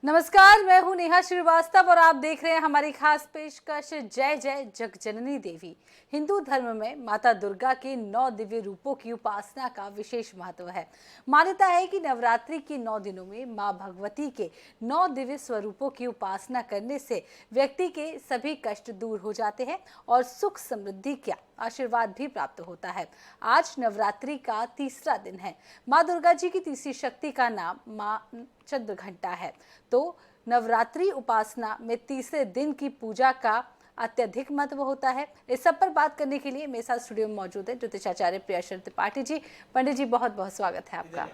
नमस्कार, मैं हूं नेहा श्रीवास्तव और आप देख रहे हैं हमारी खास पेशकश जय जय जगजननी देवी। हिंदू धर्म में माता दुर्गा के 9 दिव्य रूपों की उपासना का विशेष महत्व है। मान्यता है कि नवरात्रि के 9 दिनों में मां भगवती के 9 दिव्य स्वरूपों की उपासना करने से व्यक्ति के सभी कष्ट दूर हो जाते हैं और सुख समृद्धि का आशीर्वाद भी प्राप्त होता है। आज नवरात्रि का तीसरा दिन है। माँ दुर्गा जी की तीसरी शक्ति का नाम माँ चंद्रघंटा है। तो नवरात्रि उपासना में तीसरे दिन की पूजा का अत्यधिक महत्व होता है। इस सब पर बात करने के लिए मेरे साथ स्टूडियो में मौजूद है ज्योतिषाचार्य प्रियशर त्रिपाठी जी। पंडित जी, बहुत बहुत स्वागत है आपका।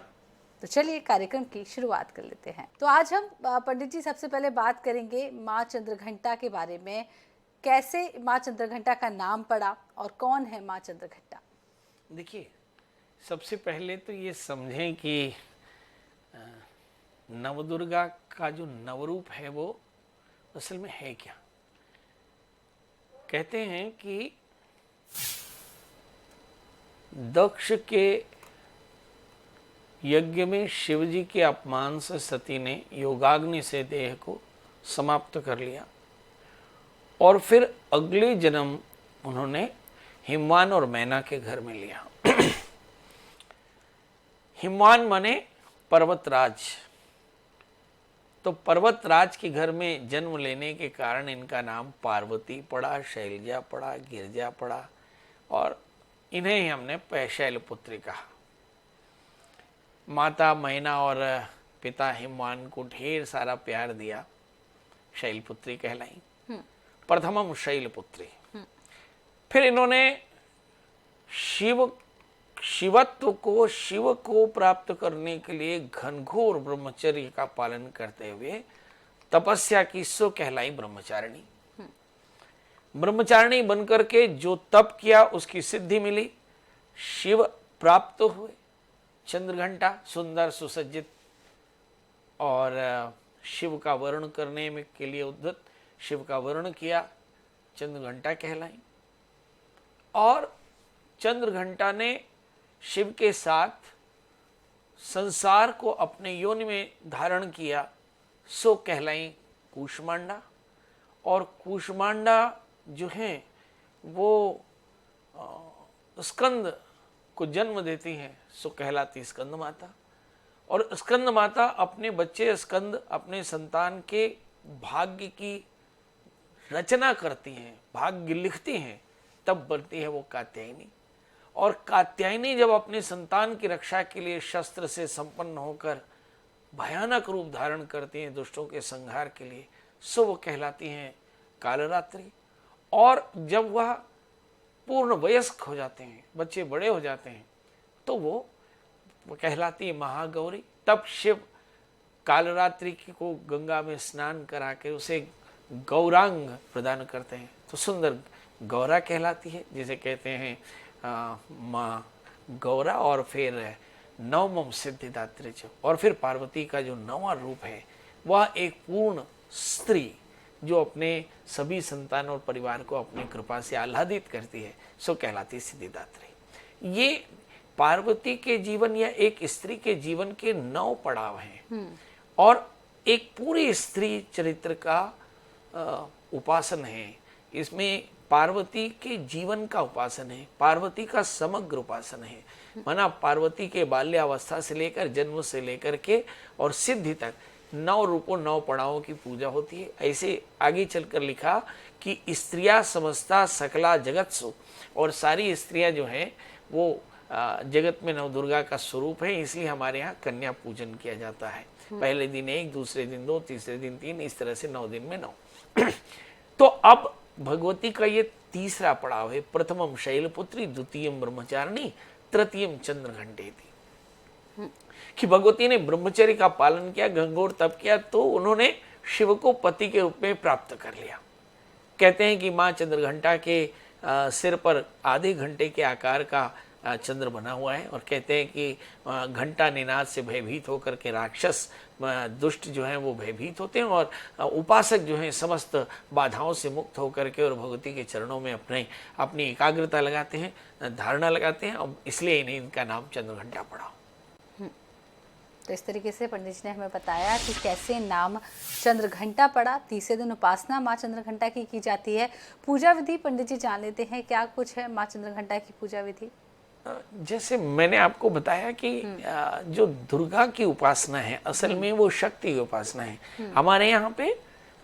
तो चलिए कार्यक्रम की शुरुआत कर लेते हैं। तो आज हम पंडित जी सबसे पहले बात करेंगे माँ चंद्रघंटा के बारे में। कैसे माँ चंद्रघंटा का नाम पड़ा और कौन है माँ चंद्रघंटा? देखिए, सबसे पहले तो ये समझें कि नवदुर्गा का जो नवरूप है वो असल में है क्या। कहते हैं कि दक्ष के यज्ञ में शिवजी के अपमान से सती ने योगाग्नि से देह को समाप्त कर लिया और फिर अगले जन्म उन्होंने हिमवान और मैना के घर में लिया। हिमवान माने पर्वतराज। तो पर्वतराज के घर में जन्म लेने के कारण इनका नाम पार्वती पड़ा, शैलजा पड़ा, गिरजा पड़ा और इन्हें ही हमने शैलपुत्री कहा। माता मैना और पिता हिमवान को ढेर सारा प्यार दिया, शैलपुत्री कहलाई। प्रथमम शैलपुत्री। फिर इन्होंने शिव को प्राप्त करने के लिए घनघोर ब्रह्मचर्य का पालन करते हुए तपस्या की, सो कहलाई ब्रह्मचारिणी। ब्रह्मचारिणी बनकर के जो तप किया उसकी सिद्धि मिली, शिव प्राप्त हुए। चंद्रघंटा सुंदर सुसज्जित और शिव का वर्ण करने में के लिए उद्धत, शिव का वर्ण किया, चंद्रघंटा कहलाई। और चंद्रघंटा ने शिव के साथ संसार को अपने योनि में धारण किया, सो कहलाई कूष्मांडा। और कूष्मांडा जो है वो स्कंद को जन्म देती हैं, सो कहलाती स्कंद माता। और स्कंद माता अपने बच्चे स्कंद, अपने संतान के भाग्य की रचना करती हैं, भाग्य लिखती हैं, तब बनती है वो कात्यायनी। और कात्यायनी जब अपने संतान की रक्षा के लिए शस्त्र से संपन्न होकर भयानक रूप धारण करती हैं दुष्टों के संहार के लिए, सो वो कहलाती हैं कालरात्रि। और जब वह पूर्ण वयस्क हो जाते हैं, बच्चे बड़े हो जाते हैं, तो वो कहलाती है महागौरी। तब शिव कालरात्रि को गंगा में स्नान करा के उसे गौरांग प्रदान करते हैं, तो सुंदर गौरा कहलाती है, जिसे कहते हैं माँ गौरा। और फिर नवमम सिद्धिदात्री। और फिर पार्वती का जो नवा रूप है वह एक पूर्ण स्त्री जो अपने सभी संतान और परिवार को अपनी कृपा से आह्लादित करती है, सो कहलाती सिद्धिदात्री। ये पार्वती के जीवन या एक स्त्री के जीवन के 9 पड़ाव हैं और एक पूरी स्त्री चरित्र का उपासन है। इसमें पार्वती के जीवन का उपासन है, पार्वती का समग्र उपासन है। माना पार्वती के बाल्यावस्था से लेकर जन्म से लेकर के और सिद्धि तक 9 रूपों 9 पड़ावों की पूजा होती है। ऐसे आगे चलकर लिखा कि स्त्रियां समस्ता सकला जगत सु, और सारी स्त्रियां जो हैं वो जगत में नवदुर्गा का स्वरूप है, इसलिए हमारे यहाँ कन्या पूजन किया जाता है। पहले दिन 1, दूसरे दिन 2, तीसरे दिन 3, इस तरह से 9 दिन में 9। तो अब भगवती का ये तीसरा पड़ाव है। प्रथमम शैलपुत्री, द्वितीयम ब्रह्मचारिणी, तृतीयम चंद्रघंटेति। कि भगवती ने ब्रह्मचर्य का पालन किया, घनघोर तप किया, तो उन्होंने शिव को पति के रूप में प्राप्त कर लिया। कहते हैं कि माँ चंद्रघंटा के सिर पर आधे घंटे के आकार का चंद्र बना हुआ है और कहते हैं कि घंटा निनाद से भयभीत होकर के राक्षस दुष्ट जो हैं वो भयभीत होते हैं और उपासक जो हैं समस्त बाधाओं से मुक्त होकर के और भगवती के चरणों में अपनी एकाग्रता लगाते हैं, धारणा लगाते हैं, और इसलिए इन्हें इनका नाम चंद्रघंटा पड़ा। तो इस तरीके से पंडित जी ने हमें बताया कि कैसे नाम चंद्रघंटा पड़ा। तीसरे दिन उपासना माँ चंद्रघंटा की जाती है। पूजा विधि पंडित जी जान लेते हैं, क्या कुछ है माँ चंद्रघंटा की पूजा विधि? जैसे मैंने आपको बताया कि जो दुर्गा की उपासना है असल में वो शक्ति की उपासना है। हमारे यहाँ पे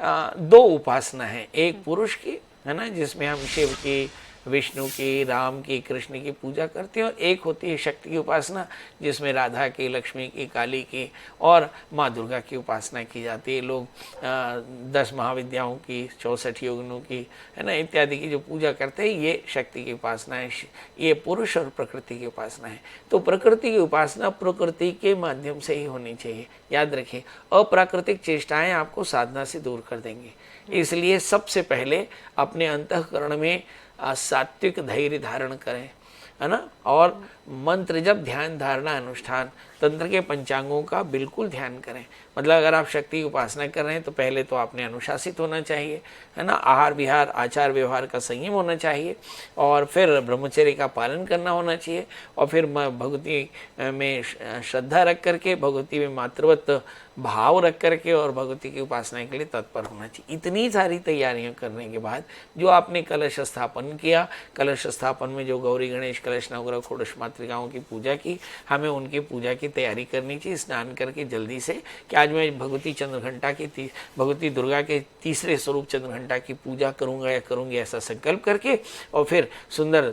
दो उपासना है, एक पुरुष की है ना, जिसमें हम शिव की, विष्णु की, राम की, कृष्ण की पूजा करते हैं, और एक होती है शक्ति की उपासना जिसमें राधा की, लक्ष्मी की, काली की और माँ दुर्गा की उपासना की जाती है। लोग 10 महाविद्याओं की, 64 योगिनों की है ना इत्यादि की जो पूजा करते हैं, ये शक्ति की उपासना है। ये पुरुष और प्रकृति की उपासना है। तो प्रकृति की उपासना प्रकृति के माध्यम से ही होनी चाहिए। याद रखिए, अप्राकृतिक चेष्टाएं आपको साधना से दूर कर देंगे। इसलिए सबसे पहले अपने अंतःकरण में सात्विक धैर्य धारण करें, है ना, और मंत्र जब, ध्यान, धारणा, अनुष्ठान, तंत्र के पंचांगों का बिल्कुल ध्यान करें। मतलब अगर आप शक्ति की उपासना कर रहे हैं तो पहले तो आपने अनुशासित होना चाहिए, है ना, आहार विहार, आचार व्यवहार का संयम होना चाहिए, और फिर ब्रह्मचर्य का पालन करना होना चाहिए, और फिर भगवती में श्रद्धा रख करके, भगवती में मातृवत भाव रख करके और भगवती की उपासना के लिए तत्पर होना चाहिए। इतनी सारी तैयारियां करने के बाद जो आपने कलश स्थापन किया, कलश स्थापन में जो गौरी गणेश कलश नवग्रह षोडश मातृकाओं की पूजा की, हमें उनकी पूजा की तैयारी करनी चाहिए स्नान करके जल्दी से, कि आज मैं भगवती चंद्रघंटा की, भगवती दुर्गा के तीसरे स्वरूप चंद्रघंटा की पूजा करूंगा या करूंगी, ऐसा संकल्प करके, और फिर सुंदर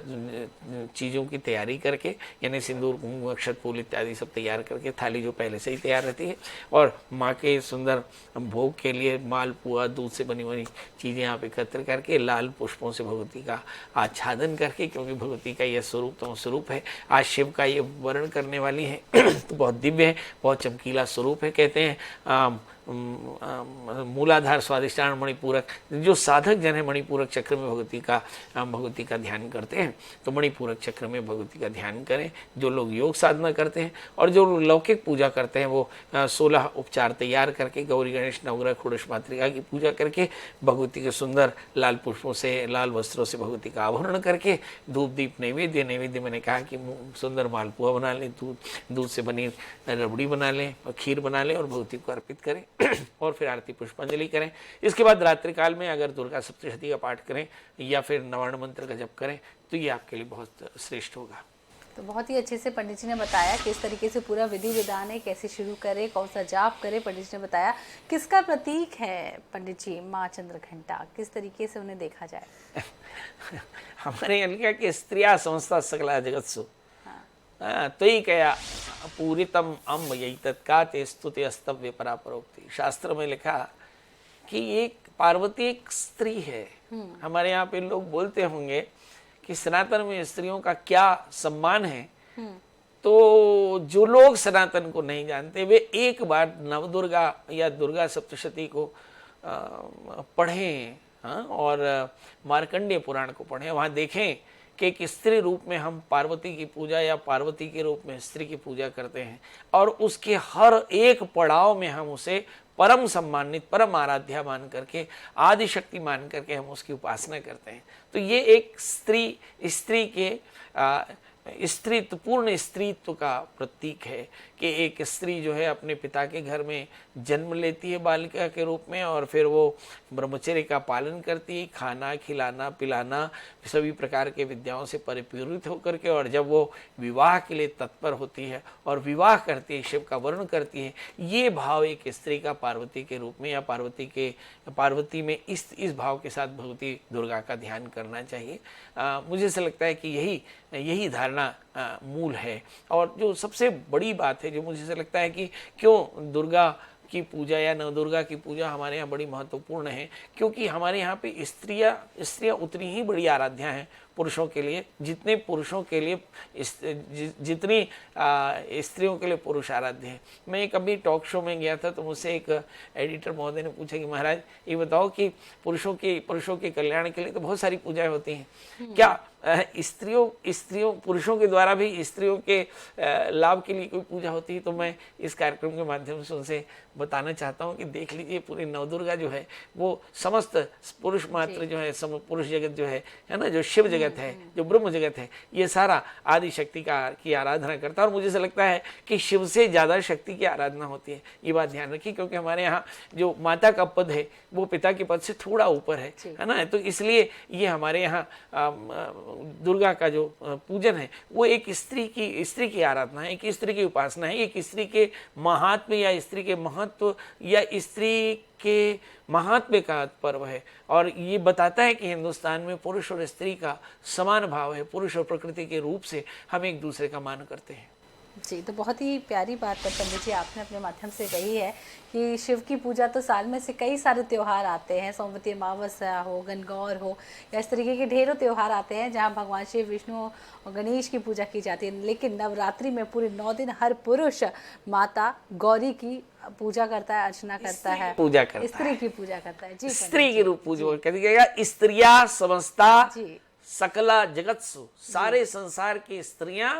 चीज़ों की तैयारी करके, यानी सिंदूर, कुंकुम, अक्षत, फूल इत्यादि सब तैयार करके, थाली जो पहले से ही तैयार रहती है, और माँ के सुंदर भोग के लिए माल पुआ, दूध से बनी बनी चीज़ें आप एकत्र करके, लाल पुष्पों से भगवती का आच्छादन करके, क्योंकि भगवती का यह स्वरूप तो स्वरूप है, आज शिव का ये वर्ण करने वाली है तो बहुत दिव्य है, बहुत चमकीला स्वरूप है। कहते हैं मूलाधार स्वादिष्टान मणिपूरक, जो साधक जन है मणिपूरक चक्र में भगवती का ध्यान करते हैं, तो मणिपूरक चक्र में भगवती का ध्यान करें। जो लोग योग साधना करते हैं और जो लौकिक पूजा करते हैं, वो 16 उपचार तैयार करके गौरी गणेश नवग्रह षोडश मातृका की पूजा करके, भगवती के सुंदर लाल पुष्पों से, लाल वस्त्रों से भगवती का आवरण करके, धूप दीप नैवेद्य मैंने कहा कि सुंदर मालपुआ बना लें, दूध से बनी रबड़ी बना लें, खीर बना लें और भगवती को अर्पित करें और फिर आरती पुष्पांजलि करें। इसके बाद रात्रि काल में अगर दुर्गा सप्तशती का पाठ करें या फिर नवार्ण मंत्र का जप करें तो ये आपके लिए बहुत श्रेष्ठ होगा। तो बहुत ही अच्छे से पंडित जी ने बताया किस तरीके से पूरा विधि विधान है, कैसे शुरू करें, कौन सा जाप करें। पंडित जी ने बताया किसका प्रतीक है पंडित जी माँ चंद्रघंटा, किस तरीके से उन्हें देखा जाए। हमारे यहाँ लिखा कि स्त्रिया संस्था सकला जगत्सु तो ही कया पूरितम अम्ब यही तत्का ते स्तुति अस्तव्य परापरोक्ति। शास्त्र में लिखा कि एक पार्वती एक स्त्री है। हमारे यहाँ पे लोग बोलते होंगे कि सनातन में स्त्रियों का क्या सम्मान है, तो जो लोग सनातन को नहीं जानते वे एक बार नवदुर्गा या दुर्गा सप्तशती को पढ़ें, और मार्कंडेय पुराण को पढ़ें। वहाँ देखें कि एक स्त्री रूप में हम पार्वती की पूजा या पार्वती के रूप में स्त्री की पूजा करते हैं, और उसके हर एक पड़ाव में हम उसे परम सम्मानित, परम आराध्या मान करके, आदि शक्ति मान करके हम उसकी उपासना करते हैं। तो ये एक स्त्री के स्त्रीत्व, पूर्ण स्त्रीत्व का प्रतीक है कि एक स्त्री जो है अपने पिता के घर में जन्म लेती है बालिका के रूप में, और फिर वो ब्रह्मचर्य का पालन करती है, खाना खिलाना पिलाना सभी प्रकार के विद्याओं से परिपूरित होकर के, और जब वो विवाह के लिए तत्पर होती है और विवाह करती है, शिव का वर्ण करती है, ये भाव एक स्त्री का पार्वती के रूप में या पार्वती में इस भाव के साथ भगवती दुर्गा का ध्यान करना चाहिए। मुझे ऐसा लगता है कि यही धारणा मूल है। और जो सबसे बड़ी बात है जो मुझे ऐसा लगता है कि क्यों दुर्गा की पूजा या नवदुर्गा की पूजा हमारे यहाँ बड़ी महत्वपूर्ण है, क्योंकि हमारे यहाँ पे स्त्रियाँ उतनी ही बड़ी आराध्या हैं पुरुषों के लिए जितने पुरुषों के लिए जितनी स्त्रियों के लिए पुरुष आराध्य है। मैं एक अभी टॉक शो में गया था तो मुझसे एक एडिटर महोदय ने पूछा कि महाराज ये बताओ कि पुरुषों के कल्याण के लिए तो बहुत सारी पूजाएं होती हैं, क्या स्त्रियों पुरुषों के द्वारा भी स्त्रियों के लाभ के लिए कोई पूजा होती है, तो मैं इस कार्यक्रम के माध्यम से उनसे बताना चाहता हूँ कि देख लीजिए पूरी नवदुर्गा जो है वो समस्त पुरुष मात्र जो है, पुरुष जगत जो है ना, जो शिव जगत है, जो ब्रह्म जगत है, ये सारा आदि शक्ति की आराधना करता है। और मुझे ऐसा लगता है कि शिव से ज्यादा शक्ति की आराधना होती है। ये बात ध्यान रखिए, क्योंकि हमारे यहाँ जो माता का पद है वो पिता के पद से थोड़ा ऊपर है ना, तो इसलिए ये हमारे यहाँ दुर्गा का जो पूजन है वो एक स्त्री की आराधना है, एक स्त्री की उपासना है, एक स्त्री के महात्म्य या स्त्री के महत्व या स्त्री के महात्म्य का पर्व है। और ये बताता है कि हिंदुस्तान में पुरुष और स्त्री का समान भाव है, पुरुष और प्रकृति के रूप से हम एक दूसरे का मान करते हैं। जी, तो बहुत ही प्यारी बात है पंडित जी आपने अपने माध्यम से कही है कि शिव की पूजा तो साल में से कई सारे त्यौहार आते हैं, सोमवती अमावस्या हो, गणगौर हो, या इस तरीके के ढेरों त्यौहार आते हैं जहां भगवान शिव, विष्णु और गणेश की पूजा की जाती है। लेकिन नवरात्रि में पूरे 9 दिन हर पुरुष माता गौरी की पूजा करता है, अर्चना करता है, स्त्री की पूजा करता है। जी, स्त्री के रूप पूजा कहते स्त्रिया समस्ता सकला जगत्सु, सारे संसार की स्त्रियां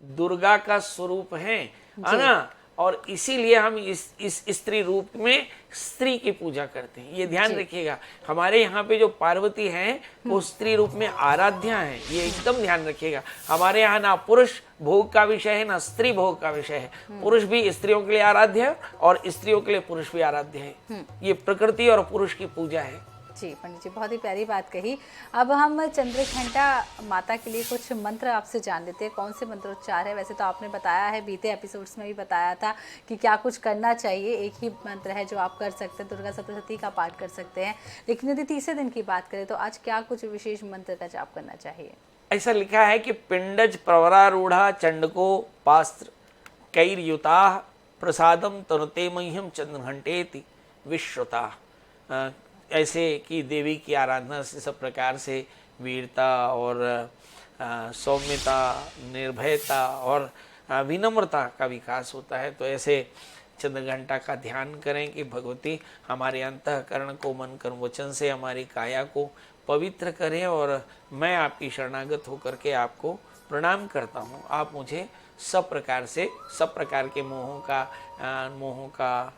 दुर्गा का स्वरूप हैं, है ना, और इसीलिए हम इस स्त्री रूप में स्त्री की पूजा करते हैं। ये ध्यान रखिएगा, हमारे यहाँ पे जो पार्वती हैं वो स्त्री रूप में आराध्या हैं, ये एकदम ध्यान रखिएगा। हमारे यहाँ ना पुरुष भोग का विषय है ना स्त्री भोग का विषय है, पुरुष भी स्त्रियों के लिए आराध्य है और स्त्रियों के लिए पुरुष भी आराध्य है। ये प्रकृति और पुरुष की पूजा है। जी पंडित जी, बहुत ही प्यारी बात कही। अब हम चंद्रघंटा माता के लिए कुछ मंत्र आपसे जान लेते हैं, कौन से मंत्रोच्चार है। वैसे तो आपने बताया है, बीते एपिसोड्स में भी बताया था कि क्या कुछ करना चाहिए। एक ही मंत्र है जो आप कर सकते हैं, दुर्गा सप्तशती का पाठ कर सकते हैं। लेकिन यदि तीसरे दिन की बात करें तो आज क्या कुछ विशेष मंत्र का जाप करना चाहिए? ऐसा लिखा है कि पिंडज प्रवरारूढ़ा चंडको पास्त्र कैर्युता प्रसादम तनुते मह्यम चंद्रघंटेति विश्रुता। ऐसे कि देवी की आराधना से सब प्रकार से वीरता और सौम्यता, निर्भयता और विनम्रता का विकास होता है। तो ऐसे चंद्रघंटा का ध्यान करें कि भगवती हमारे अंतःकरण को मन कर्म वचन से हमारी काया को पवित्र करें। और मैं आपकी शरणागत होकर के आपको प्रणाम करता हूँ। आप मुझे सब प्रकार के मोहों का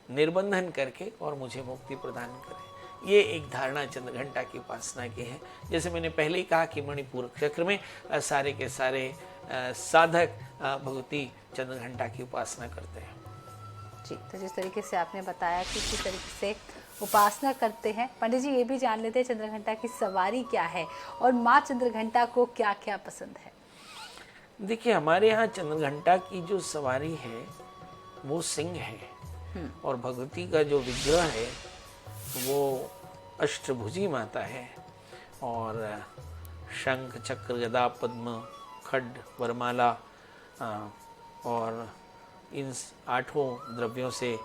निर्बंधन करके और मुझे मुक्ति प्रदान करें। ये एक धारणा चंद्रघंटा की उपासना की है। जैसे मैंने पहले ही कहा कि मणिपुर चक्र में सारे के सारे साधक भगवती चंद्रघंटा की उपासना करते हैं। जी, तो जिस तरीके से आपने बताया कि किस तरीके से उपासना करते हैं, पंडित जी ये भी जान लेते हैं चंद्रघंटा की सवारी क्या है और माँ चंद्रघंटा को क्या क्या पसंद है। देखिए, हमारे यहाँ चंद्रघंटा की जो सवारी है वो सिंह है और भगवती का जो विग्रह है वो अष्टभुजी माता है। और शंख, चक्र, गदा, पद्म, खड्ग, वरमाला और इन 8 द्रव्यों से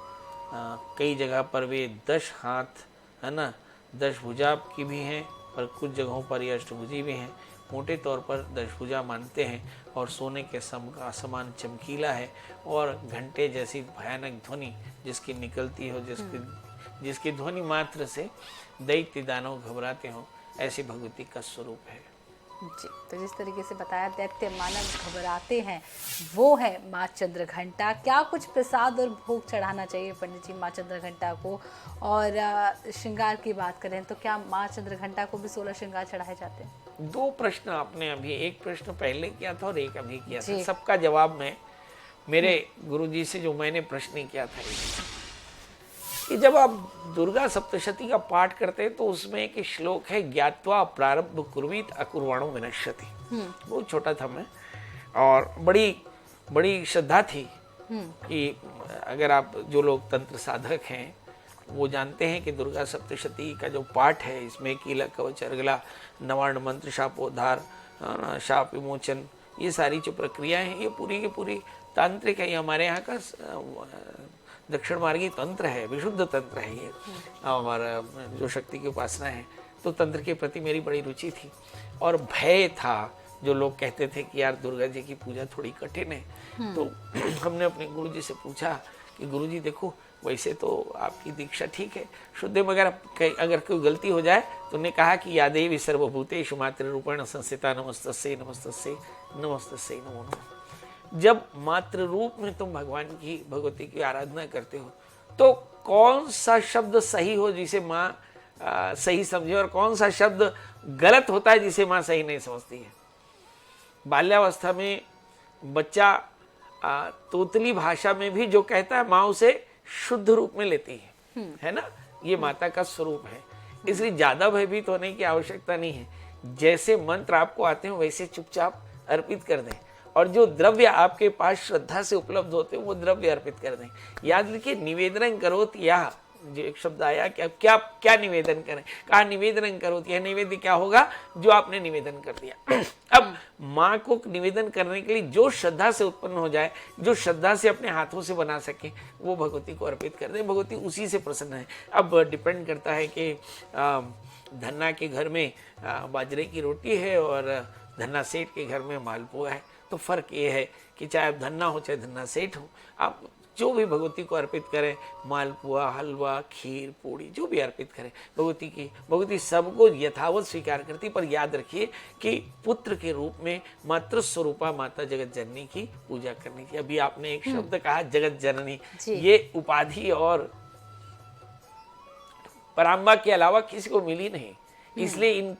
कई जगह पर वे 10 हाथ, है ना, 10 भुजा की भी हैं, पर कुछ जगहों पर ये अष्टभुजी भी हैं। मोटे तौर पर 10 भुजा मानते हैं और सोने के समान चमकीला है और घंटे जैसी भयानक ध्वनि जिसकी निकलती हो, जिसकी ध्वनि मात्र से दैत्य दानव घबराते हो, ऐसी भगवती का स्वरूप है। जी, तो जिस तरीके से बताया दैत्य मानव घबराते हैं वो है माँ चंद्रघंटा। क्या कुछ प्रसाद और भोग चढ़ाना चाहिए पंडित जी माँ चंद्रघंटा को? और श्रृंगार की बात करें तो क्या माँ चंद्रघंटा को भी 16 श्रृंगार चढ़ाए जाते हैं? 2 प्रश्न आपने अभी, एक प्रश्न पहले किया था और एक अभी किया था। सबका जवाब मैं मेरे गुरुजी से जो मैंने प्रश्न किया था कि जब आप दुर्गा सप्तशती का पाठ करते हैं तो उसमें एक श्लोक है, ज्ञात्वा प्रारब्ध कुर्वीत अकुर्वाणो विनश्यति। बहुत छोटा था मैं और बड़ी श्रद्धा थी कि अगर आप, जो लोग तंत्र साधक हैं वो जानते हैं कि दुर्गा सप्तशती का जो पाठ है इसमें कीलक, कवच, अर्गला, नवार्ण मंत्र, शापोद्धार, शाप विमोचन, ये सारी जो प्रक्रियाएं हैं ये पूरी की पूरी तांत्रिक है। ये हमारे यहाँ का दक्षिण मार्गी तंत्र है, विशुद्ध तंत्र है ये हमारा, जो शक्ति की उपासना है। तो तंत्र के प्रति मेरी बड़ी रुचि थी और भय था। जो लोग कहते थे कि यार दुर्गा जी की पूजा थोड़ी कठिन है, तो हमने अपने गुरु जी से पूछा कि गुरु जी देखो, वैसे तो आपकी दीक्षा ठीक है, शुद्ध, मगर अगर कोई गलती हो जाए तो उन्हें कहा कि या देवी सर्वभूतेषु मातृ रूपेण संस्थिता नमस्तस्यै नमस्तस्यै नमस्तस्यै नमो नमः। जब मातृ रूप में तुम भगवान की, भगवती की आराधना करते हो तो कौन सा शब्द सही हो जिसे माँ सही समझे और कौन सा शब्द गलत होता है जिसे माँ सही नहीं समझती है। बाल्यावस्था में बच्चा तोतली भाषा में भी जो कहता है माँ उसे शुद्ध रूप में लेती है ना, ये माता का स्वरूप है। इसलिए ज्यादा भयभीत होने की आवश्यकता नहीं है, जैसे मंत्र आपको आते हैं वैसे चुपचाप अर्पित कर दें और जो द्रव्य आपके पास श्रद्धा से उपलब्ध होते हैं वो द्रव्य अर्पित कर दें। याद रखिए, निवेदन करोत, यह जो एक शब्द आया कि अब क्या क्या निवेदन करें, कहा निवेदन करोत, यह निवेद्य क्या होगा, जो आपने निवेदन कर दिया। अब माँ को निवेदन करने के लिए जो श्रद्धा से उत्पन्न हो जाए, जो श्रद्धा से अपने हाथों से बना सके, वो भगवती को अर्पित कर दे, भगवती उसी से प्रसन्न है। अब डिपेंड करता है कि धन्ना के घर में बाजरे की रोटी है और धन्ना सेठ के घर में मालपुआ है, तो फर्क ये है कि चाहे आप धन्ना हो चाहे धन्ना सेठ हो, आप जो भी भगवती को अर्पित करें, मालपुआ, हलवा, खीर, पूड़ी, जो भी अर्पित करें भगवती की, भगवती सबको यथावत स्वीकार करती। पर याद रखिए कि पुत्र के रूप में मातृ स्वरूपा माता जगत जननी की पूजा करनी चाहिए। अभी आपने एक शब्द कहा जगत जननी, ये उपाधि और पराम्बा के अलावा किसी को मिली नहीं, इसलिए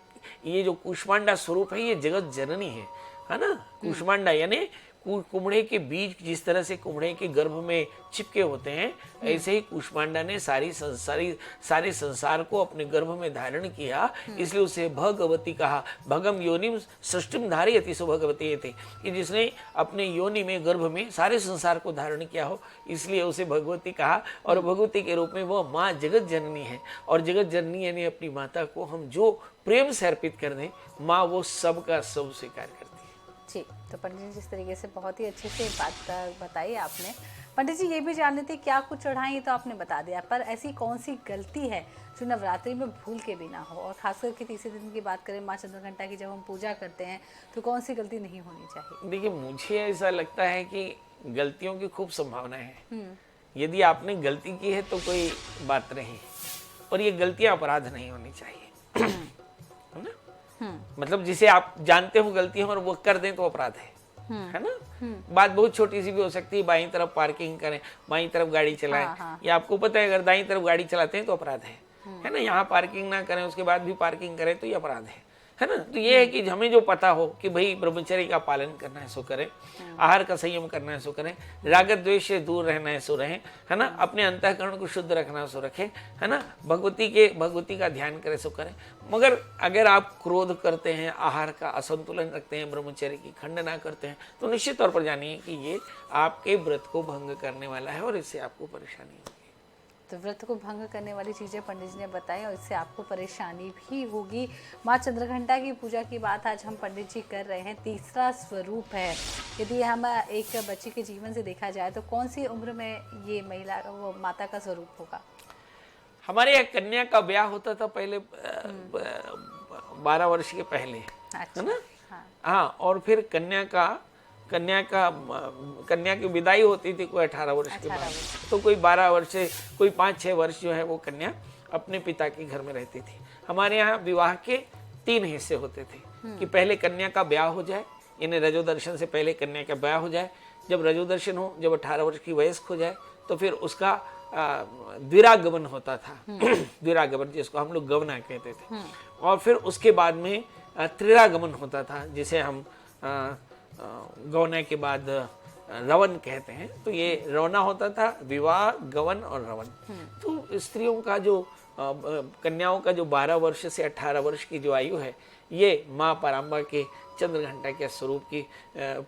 ये जो कुष्मांडा स्वरूप है ये जगत जननी है ना। कुष्मांडा यानी कुम्हड़े के बीज जिस तरह से कुम्हड़े के गर्भ में चिपके होते हैं, ऐसे ही कुष्मांडा ने सारे संसार को अपने गर्भ में धारण किया, इसलिए उसे भगवती कहा। भगम योनिम सृष्टिम धारयति सो भगवती ये थे कि जिसने अपने योनि में, गर्भ में सारे संसार को धारण किया हो, इसलिए उसे भगवती कहा। और भगवती के रूप में वो माँ जगत जननी है, और जगत जननी यानी अपनी माता को हम जो प्रेम से अर्पित कर दें, माँ वो सबका सब स्वीकार करती है। जी, तो पंडित जी जिस तरीके से बहुत ही अच्छे से बात बताई आपने, पंडित जी ये भी जान लेते क्या कुछ चढ़ाएं तो आपने बता दिया, पर ऐसी कौन सी गलती है जो नवरात्रि में भूल के भी ना हो, और खासकर के तीसरे दिन की बात करें माँ चंद्रघंटा की, जब हम पूजा करते हैं तो कौन सी गलती नहीं होनी चाहिए? देखिए, मुझे ऐसा लगता है कि गलतियों की खूब संभावना है। यदि आपने गलती की है तो कोई बात नहीं, और ये गलतियां अपराध नहीं होनी चाहिए, है ना। मतलब जिसे आप जानते हो गलती है और वो कर दें तो अपराध है ना। बात बहुत छोटी सी भी हो सकती है, बाईं तरफ पार्किंग करें, बाईं तरफ गाड़ी चलाएं, ये आपको पता है अगर दाईं तरफ गाड़ी चलाते हैं तो अपराध है ना। यहाँ पार्किंग ना करें उसके बाद भी पार्किंग करें तो ये अपराध है ना। तो ये है कि हमें जो पता हो कि भाई ब्रह्मचर्य का पालन करना है सो करें, आहार का संयम करना है सो करें, राग द्वेष से दूर रहना है सो रहें, है ना। अपने अंतःकरण को शुद्ध रखना है सो रखें, है ना। भगवती का ध्यान करें सो करें। मगर अगर आप क्रोध करते हैं, आहार का असंतुलन रखते हैं, ब्रह्मचर्य की खंडना करते हैं, तो निश्चित तौर पर जानिए कि ये आपके व्रत को भंग करने वाला है और इससे आपको परेशानी होगी। तो व्रत को भंग करने वाली चीज़ें पंडित जी ने बताई और इससे आपको परेशानी भी होगी। माँ चंद्रघंटा की पूजा की बात आज हम पंडित जी कर रहे हैं। तीसरा स्वरूप है, यदि हम एक बच्चे के जीवन से देखा जाए तो कौन सी उम्र में ये महिला वो माता का स्वरूप होगा? हमारे यहाँ कन्या का ब्याह होता था पहले 12 वर्ष के पहले, अच्छा, है ना। हाँ, और फिर कन्या की विदाई होती थी कोई 18 वर्ष के बाद, तो कोई 12 वर्ष से कोई 5-6 वर्ष जो है वो कन्या अपने पिता के घर में रहती थी। हमारे यहाँ विवाह के 3 हिस्से होते थे कि पहले कन्या का ब्याह हो जाए, यानी रजोदर्शन से पहले कन्या का ब्याह हो जाए। जब रजोदर्शन हो, जब 18 वर्ष की वयस्क हो जाए, तो फिर उसका द्विरागमन होता था। द्विरागमन जिसको हम लोग गवना कहते थे। और फिर उसके बाद में त्रिरागमन होता था, जिसे हम गवना के बाद रवन कहते हैं। तो ये रवना होता था, विवाह, गवन और रवन। तो स्त्रियों का जो कन्याओं का जो 12 वर्ष से 18 वर्ष की जो आयु है, ये माँ पराम्बा के चंद्रघंटा के स्वरूप की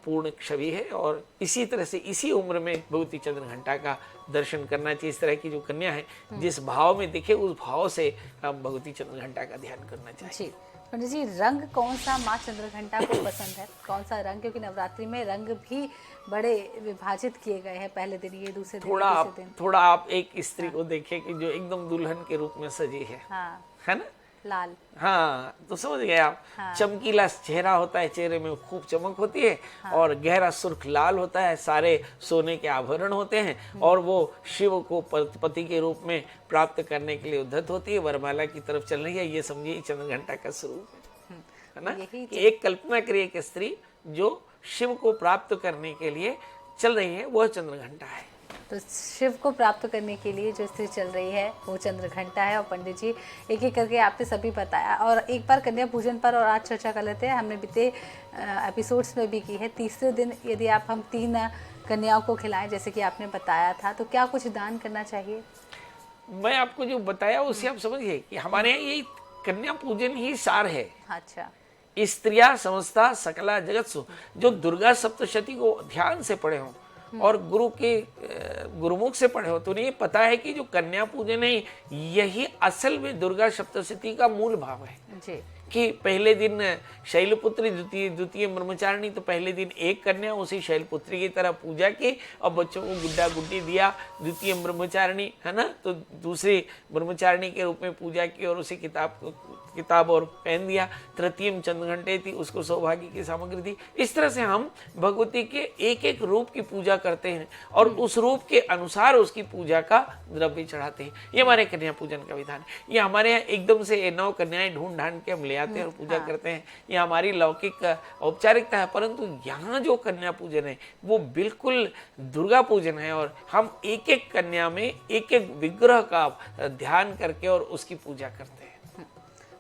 पूर्ण छवि है। और इसी तरह से इसी उम्र में भगवती चंद्रघंटा का दर्शन करना चाहिए। इस तरह की जो कन्या है जिस भाव में दिखे उस भाव से हम भगवती चंद्रघंटा का ध्यान करना चाहिए। पंडित जी, रंग कौन सा माँ चंद्रघंटा को पसंद है, कौन सा रंग? क्योंकि नवरात्रि में रंग भी बड़े विभाजित किए गए हैं, पहले दिन ये, दूसरे दिन तीसरे दिन। थोड़ा आप एक स्त्री को देखें कि जो एकदम दुल्हन के रूप में सजी है, हाँ, है ना। लाल। हाँ, तो समझ गए आप। हाँ। चमकीला चेहरा होता है, चेहरे में खूब चमक होती है। और गहरा सुर्ख लाल होता है, सारे सोने के आभरण होते हैं और वो शिव को पति के रूप में प्राप्त करने के लिए उद्धत होती है, वरमाला की तरफ चल रही है। ये समझिए चंद्रघंटा का स्वरूप है ना। यही कि एक कल्पना करिए एक स्त्री जो शिव को प्राप्त करने के लिए चल रही है, वह चंद्रघंटा है। तो शिव को प्राप्त करने के लिए जो स्त्री चल रही है वो चंद्रघंटा है। और पंडित जी एक एक करके आपने सभी बताया। और एक बार कन्या पूजन पर और आज चर्चा कर लेते हैं। हमने बीते एपिसोड्स में भी की है। तीसरे दिन यदि हम 3 कन्याओं को खिलाएं जैसे कि आपने बताया था, तो क्या कुछ दान करना चाहिए? मैं आपको जो बताया उससे आप समझिए कि हमारे यहाँ ये कन्या पूजन ही सार है। अच्छा। स्त्रिया समस्ता सकला जगत्सु, जो दुर्गा सप्तशती को ध्यान से पढ़े हों और गुरुमुख से पढ़े हो, तो उन्हें पता है कि जो कन्या पूजन है यही असल में दुर्गा सप्तशती का मूल भाव है जी। कि पहले दिन शैलपुत्री, द्वितीय ब्रह्मचारिणी, तो पहले दिन एक कन्या उसी शैलपुत्री की तरह पूजा की और बच्चों को गुड्डा गुड्डी दिया। द्वितीय ब्रह्मचारिणी है ना, तो दूसरी ब्रह्मचारिणी के रूप में पूजा की और उसी किताब और पेन दिया। तृतीय चंद्रघंटे थी, उसको सौभाग्य की सामग्री दी। इस तरह से हम भगवती के एक एक रूप की पूजा करते हैं और उस रूप के अनुसार उसकी पूजा का द्रव्य चढ़ाते हैं। ये हमारे कन्या पूजन का विधान है। ये हमारे यहाँ एकदम से 9 कन्याएं ढूंढ ढांड के हम ले आते हैं और पूजा करते हैं। ये हमारी लौकिक औपचारिकता है, परंतु यहाँ जो कन्या पूजन है वो बिल्कुल दुर्गा पूजन है और हम एक एक कन्या में एक एक विग्रह का ध्यान करके और उसकी पूजा करते हैं।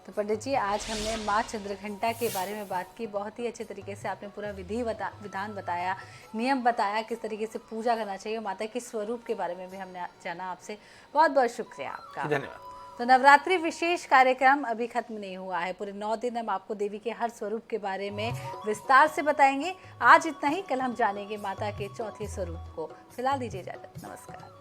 तो पंडित जी आज हमने माँ चंद्रघंटा के बारे में बात की। बहुत ही अच्छे तरीके से आपने पूरा विधान बताया, नियम बताया, किस तरीके से पूजा करना चाहिए। माता के स्वरूप के बारे में भी हमने जाना आपसे। बहुत बहुत शुक्रिया आपका। धन्यवाद। तो नवरात्रि विशेष कार्यक्रम अभी खत्म नहीं हुआ है। पूरे 9 दिन हम आपको देवी के हर स्वरूप के बारे में विस्तार से बताएंगे। आज इतना ही, कल हम जानेंगे माता के चौथे स्वरूप को। फिलहाल दीजिए इजाजत। नमस्कार।